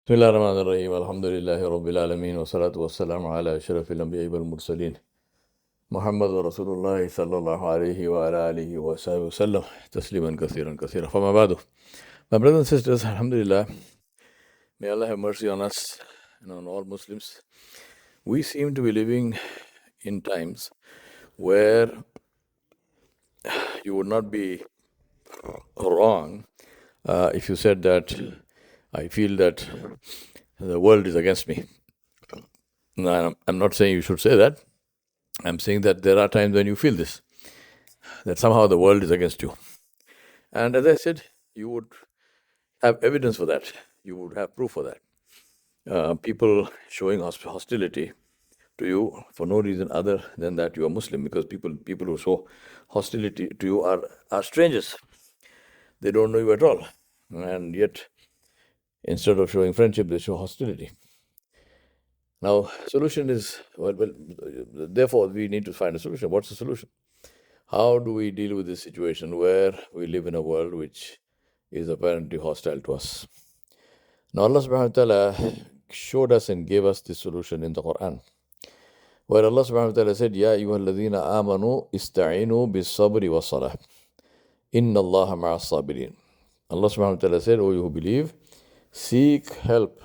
بسم الله الرحمن الرحيم الحمد لله رب العالمين والصلاة والسلام على أشرف الأنبياء والمرسلين محمد رسول الله صلى الله عليه وعلى آله وصحبه وسلم تسليما كثيرا كثيرا فما بعد. My brothers and sisters, Alhamdulillah, may Allah have mercy on us and on all Muslims. We seem to be living in times where you would not be wrong if you said that I feel that the world is against me. No, I'm not saying you should say that. I'm saying that there are times when you feel this, that somehow the world is against you. And as I said, you would have evidence for that. You would have proof for that. People showing hostility to you for no reason other than that you are Muslim, because people who show hostility to you are strangers. They don't know you at all. And yet, instead of showing friendship, they show hostility. Now, solution is, therefore, we need to find a solution. What's the solution? How do we deal with this situation where we live in a world which is apparently hostile to us? Now, Allah subhanahu wa ta'ala showed us and gave us this solution in the Quran, where Allah subhanahu wa ta'ala said, Ya ayyuhalladhina amanu ista'inu bis sabri was salah. Inna Allah ma'as sabirin. Allah subhanahu wa ta'ala said, O you who believe, seek help,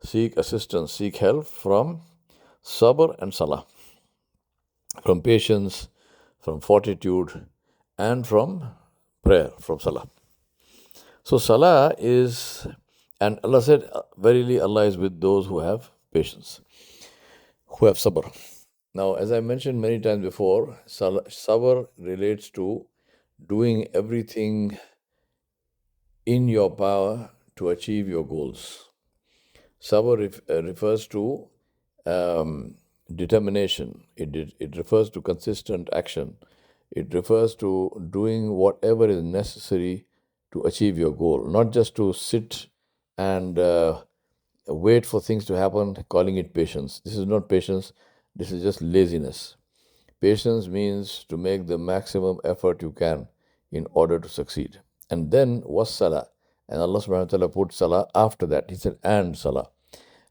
seek assistance, seek help from sabr and salah, from patience, from fortitude, and from prayer, from salah. So salah is, and Allah said, verily Allah is with those who have patience, who have sabr. Now, as I mentioned many times before, sabr relates to doing everything in your power to achieve your goals. Sabr refers to determination. It refers to consistent action. It refers to doing whatever is necessary to achieve your goal, not just to sit and wait for things to happen, calling it patience. This is not patience, this is just laziness. Patience means to make the maximum effort you can in order to succeed. And then was salah. And Allah subhanahu wa ta'ala put salah after that. He said, and salah.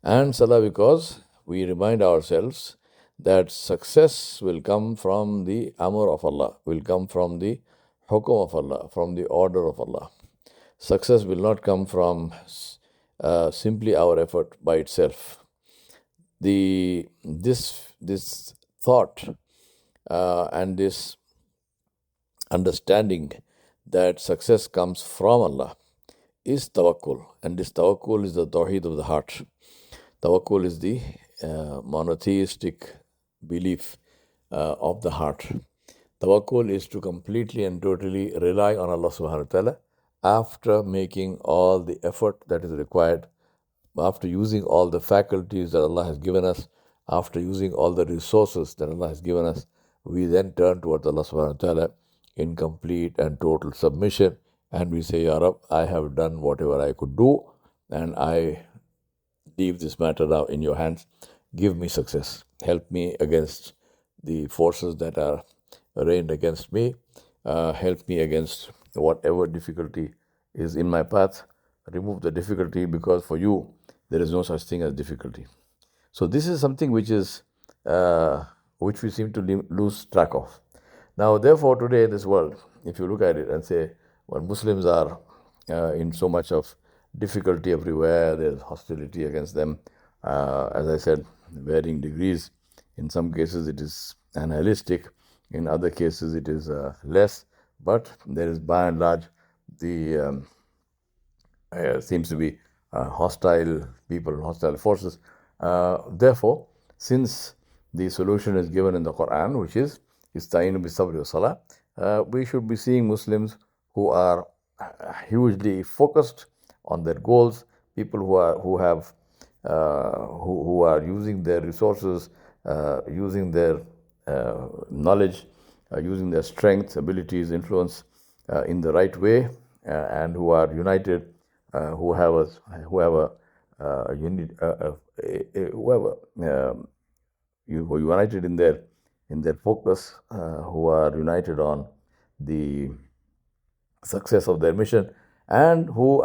And salah, because we remind ourselves that success will come from the amr of Allah, will come from the hukum of Allah, from the order of Allah. Success will not come from simply our effort by itself. This thought and this understanding that success comes from Allah is tawakkul, and this tawakkul is the tawheed of the heart. Tawakkul is the monotheistic belief of the heart. Tawakkul is to completely and totally rely on Allah subhanahu wa ta'ala after making all the effort that is required, after using all the faculties that Allah has given us, after using all the resources that Allah has given us. We then turn towards Allah subhanahu wa ta'ala in complete and total submission, and we say, Ya Rab, I have done whatever I could do, and I leave this matter now in your hands. Give me success. Help me against the forces that are arrayed against me. Help me against whatever difficulty is in my path. Remove the difficulty, because for you there is no such thing as difficulty. So this is something which we seem to lose track of. Now, therefore, today in this world, if you look at it and say, well, Muslims are in so much of difficulty everywhere, there's hostility against them, as I said, varying degrees. In some cases it is nihilistic, in other cases it is less, but there is by and large the seems to be hostile people, hostile forces. Therefore, since the solution is given in the Quran, which is Ista'inu bis-sabri was-salah, we should be seeing Muslims who are hugely focused on their goals, people who are using their resources, using their knowledge, using their strength, abilities, influence in the right way, and who are united, who have a unit, who are united in their focus, who are united on the success of their mission, and who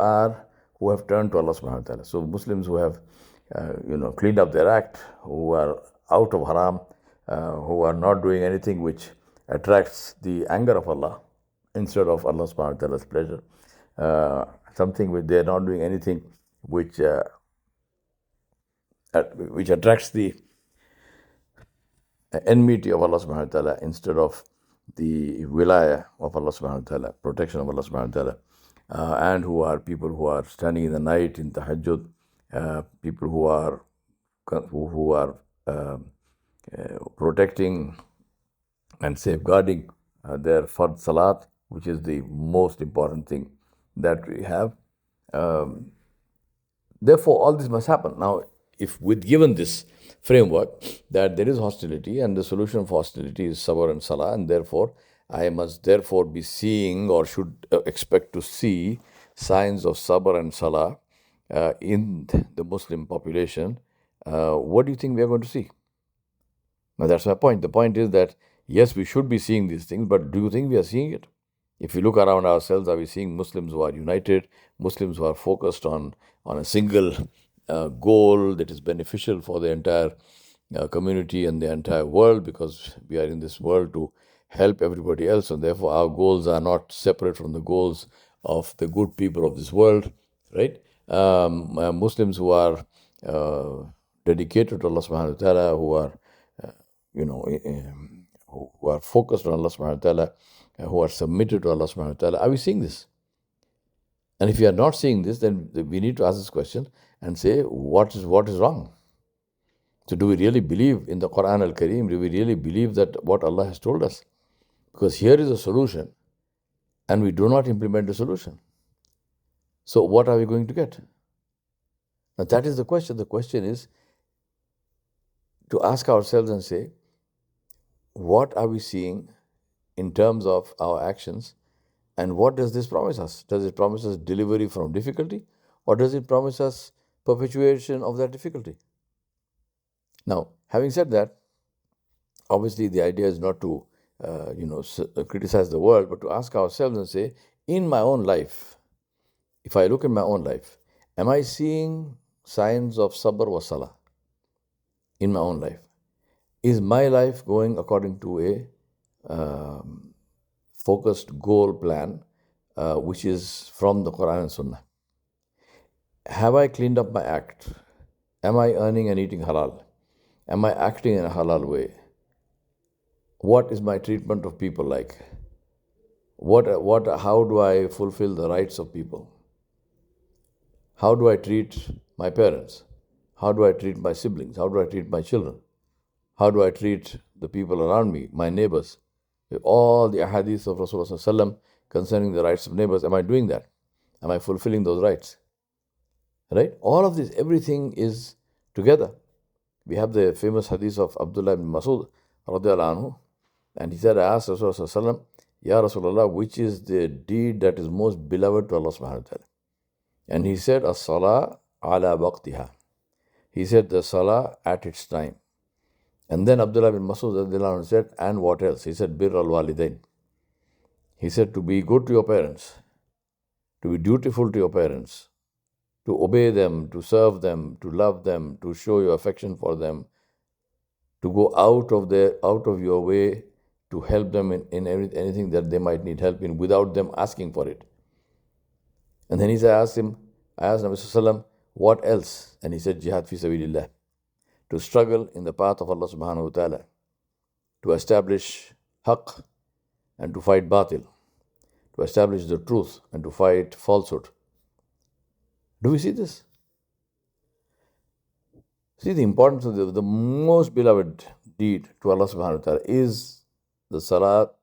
who have turned to Allah subhanahu wa ta'ala. So Muslims who have cleaned up their act, who are out of haram, who are not doing anything which attracts the anger of Allah instead of Allah subhanahu wa ta'ala's pleasure. Something which they are not doing anything which attracts the enmity of Allah subhanahu wa ta'ala instead of the wilaya of Allah subhanahu wa ta'ala, protection of Allah subhanahu wa ta'ala, and who are people who are standing in the night in tahajjud, people who are protecting and safeguarding their fard salat, which is the most important thing that we have. Therefore, all this must happen. Now, if with given this framework that there is hostility and the solution for hostility is sabr and salah, and therefore I must therefore be seeing or should expect to see signs of sabr and salah in the Muslim population, what do you think we are going to see? Now that's my point. The point is that yes, we should be seeing these things, but do you think we are seeing it? If we look around ourselves, are we seeing Muslims who are united, Muslims who are focused on a single goal that is beneficial for the entire community and the entire world, because we are in this world to help everybody else, and therefore our goals are not separate from the goals of the good people of this world, right? Muslims who are dedicated to Allah subhanahu wa ta'ala, who are who are focused on Allah subhanahu wa ta'ala, who are submitted to Allah subhanahu wa ta'ala. Are we seeing this? And if we are not seeing this, then we need to ask this question and say, what is wrong? So do we really believe in the Quran al-Kareem? Do we really believe that what Allah has told us? Because here is a solution and we do not implement the solution. So what are we going to get? Now that is the question. The question is to ask ourselves and say, what are we seeing in terms of our actions, and what does this promise us? Does it promise us delivery from difficulty, or does it promise us perpetuation of that difficulty? Now, having said that, obviously the idea is not to criticize the world, but to ask ourselves and say, in my own life, if I look in my own life, am I seeing signs of sabr wa salah in my own life? Is my life going according to a focused goal plan, which is from the Quran and Sunnah? Have I cleaned up my act? Am I earning and eating halal? Am I acting in a halal way? What is my treatment of people like? How do I fulfill the rights of people? How do I treat my parents? How do I treat my siblings? How do I treat my children? How do I treat the people around me, my neighbors? All the ahadith of Rasulullah concerning the rights of neighbors, am I doing that? Am I fulfilling those rights? Right? All of this, everything is together. We have the famous hadith of Abdullah ibn Masud radiallahu anhu, and he said, I asked Rasulullah, Ya Rasulullah, which is the deed that is most beloved to Allah subhanahu wa ta'ala? And he said, as-salah ala waqtiha. He said, the salah at its time. And then Abdullah bin Masud radiallahu anhu said, and what else? He said, birr al-walidain. He said, to be good to your parents, to be dutiful to your parents, to obey them, to serve them, to love them, to show your affection for them, to go out of your way to help them in anything that they might need help in without them asking for it. And then I asked Nabi Sallallahu Alaihi Wasallam, what else? And he said, jihad fi sabilillah, to struggle in the path of Allah subhanahu wa ta'ala, to establish haqq and to fight batil, to establish the truth and to fight falsehood. Do we see this? See, the importance of the most beloved deed to Allah subhanahu wa ta'ala is the salat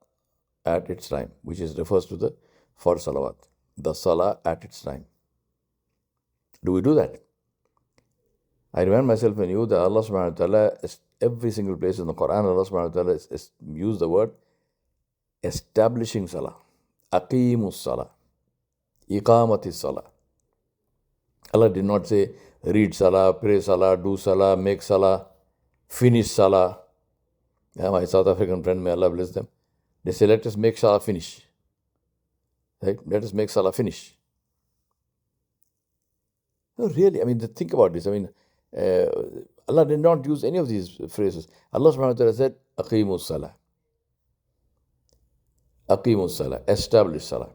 at its time, which refers to the fard salawat, the salah at its time. Do we do that? I remind myself and you that Allah subhanahu wa ta'ala, every single place in the Quran, Allah subhanahu wa ta'ala is used the word establishing salah, aqimus salah, iqamatis salah. Allah did not say read salah, pray salah, do salah, make salah, finish salah. Yeah, my South African friend, may Allah bless them, they say, let us make salah finish. Right? Let us make salah finish. No, really, I mean, think about this. I mean, uh, Allah did not use any of these phrases. Allah subhanahu wa ta'ala said, Aqimus salah. Aqimus salah. Establish salah.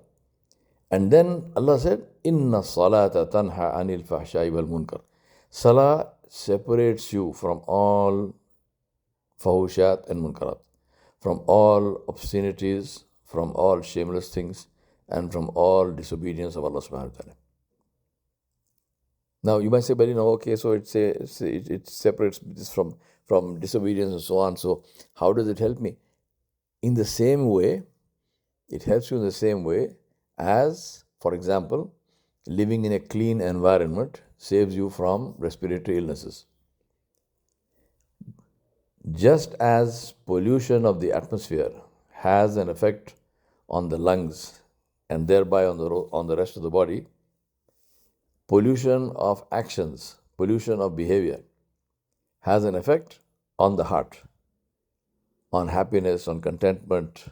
And then Allah said, Inna salata tanha anil fahshai wal munkar. Salah separates you from all fahushat and munkarat, from all obscenities, from all shameless things, and from all disobedience of Allah subhanahu wa ta'ala. Now you might say, but okay, so it separates this from disobedience and so on. So how does it help me? In the same way, it helps you in the same way as, for example, living in a clean environment saves you from respiratory illnesses. Just as pollution of the atmosphere has an effect on the lungs and thereby on the rest of the body, pollution of actions, pollution of behavior has an effect on the heart, on happiness, on contentment,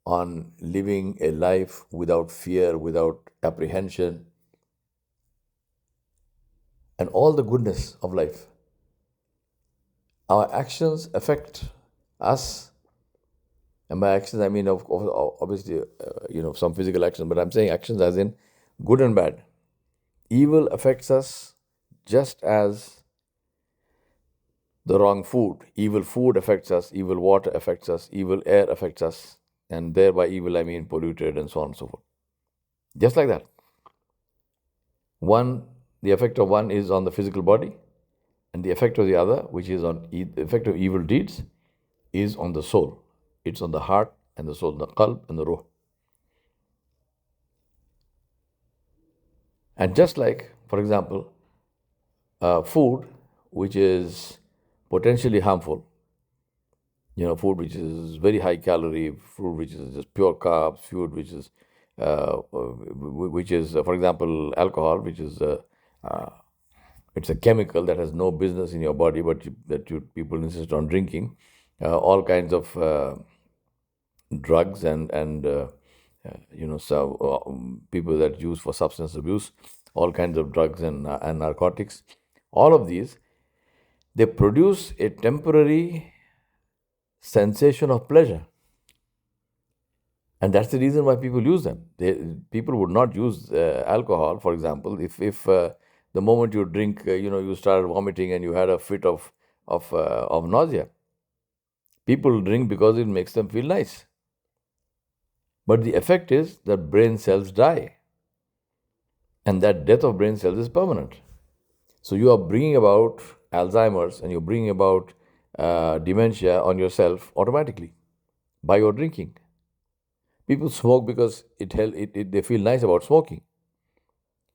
on living a life without fear, without apprehension, and all the goodness of life. Our actions affect us, and by actions I mean obviously some physical action, but I'm saying actions as in good and bad. Evil affects us just as the wrong food. Evil food affects us, evil water affects us, evil air affects us, and thereby evil I mean polluted and so on and so forth. Just like that. The effect of one is on the physical body, and the effect of the other, which is on the effect of evil deeds, is on the soul. It's on the heart and the soul, the qalb and the ruh. And just like, for example, food which is potentially harmful, food which is very high calorie, food which is just pure carbs, food which is, for example, alcohol, which is it's a chemical that has no business in your body, but people insist on drinking. All kinds of drugs and people that use for substance abuse, all kinds of drugs and narcotics. All of these, they produce a temporary sensation of pleasure. And that's the reason why people use them. People would not use alcohol, for example, if the moment you drink, you started vomiting and you had a fit of nausea. People drink because it makes them feel nice. But the effect is that brain cells die. And that death of brain cells is permanent. So you are bringing about Alzheimer's and you're bringing about dementia on yourself automatically by your drinking. People smoke because they feel nice about smoking.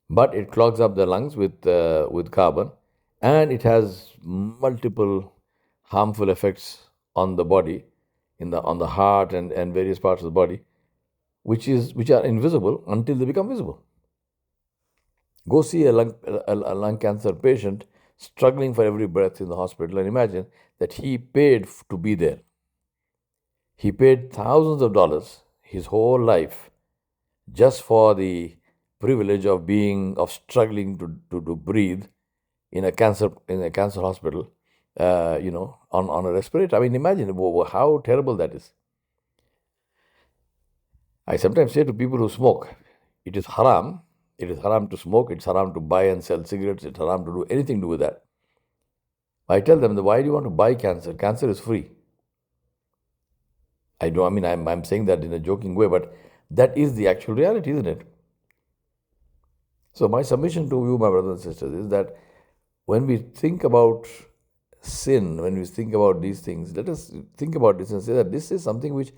But it clogs up the lungs with carbon, and it has multiple harmful effects on the body, on the heart and various parts of the body, which are invisible until they become visible. Go see a lung cancer patient struggling for every breath in the hospital, and imagine that he paid to be there. He paid thousands of dollars his whole life just for the privilege of struggling to breathe in a cancer hospital, on a respirator. I mean, imagine how terrible that is. I sometimes say to people who smoke, it is haram. It is haram to smoke. It's haram to buy and sell cigarettes. It's haram to do anything to do with that. I tell them, why do you want to buy cancer? Cancer is free. I'm saying that in a joking way, but that is the actual reality, isn't it? So my submission to you, my brothers and sisters, is that when we think about sin, when we think about these things, let us think about this and say that this is something which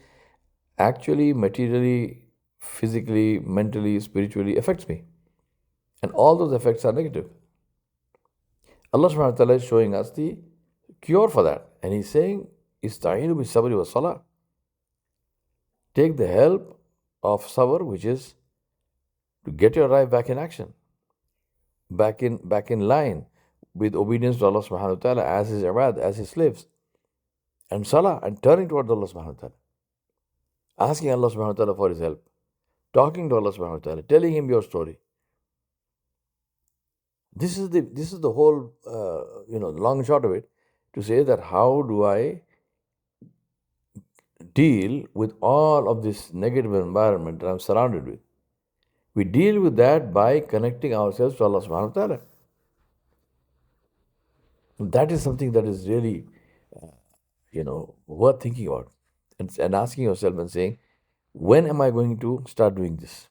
actually materially, physically, mentally, spiritually affects me. And all those effects are negative. Allah subhanahu wa ta'ala is showing us the cure for that. And He's saying, Ista'inu bi sabri wa salah. Take the help of sabr, which is to get your life back in action, back in line with obedience to Allah subhanahu wa ta'ala as His ibad, as His slaves. And salah, and turning towards Allah subhanahu wa ta'ala. Asking Allah subhanahu wa ta'ala for His help. Talking to Allah subhanahu wa ta'ala. Telling Him your story. This is the whole long and short of it, to say that how do I deal with all of this negative environment that I'm surrounded with. We deal with that by connecting ourselves to Allah subhanahu wa ta'ala. That is something that is really, worth thinking about, and asking yourself and saying, when am I going to start doing this?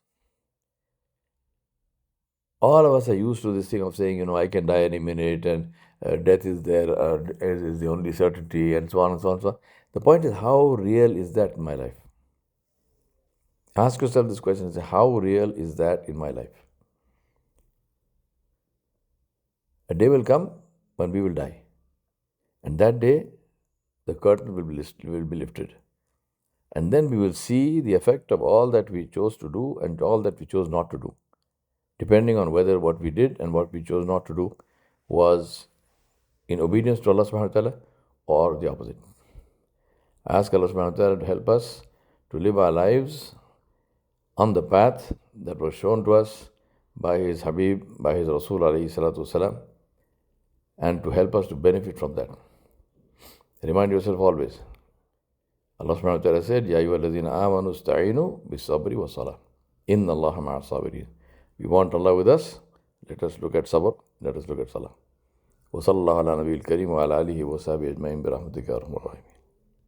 All of us are used to this thing of saying, I can die any minute, and death is there, is the only certainty, and so on and so on and so on. The point is, how real is that in my life? Ask yourself this question and say, how real is that in my life? A day will come when we will die. And that day, the curtain will be lifted. And then we will see the effect of all that we chose to do and all that we chose not to do, depending on whether what we did and what we chose not to do was in obedience to Allah subhanahu wa ta'ala or the opposite. Ask Allah subhanahu wa ta'ala to help us to live our lives on the path that was shown to us by His Habib, by His Rasul alayhi salatu wasalam, and to help us to benefit from that. Remind yourself always. Allah subhanahu wa ta'ala said, Ya ayyuhalladhina amanu ista'inu bis-sabri was-salah. Inna Allaha ma'a sabirin. We want Allah with us. Let us look at sabr. Let us look at salah. Wa sallallahu ala nabiyil kareem wa ala alihi wa sahbihi ajma'in bi rahmatika ya arhamar rahimin.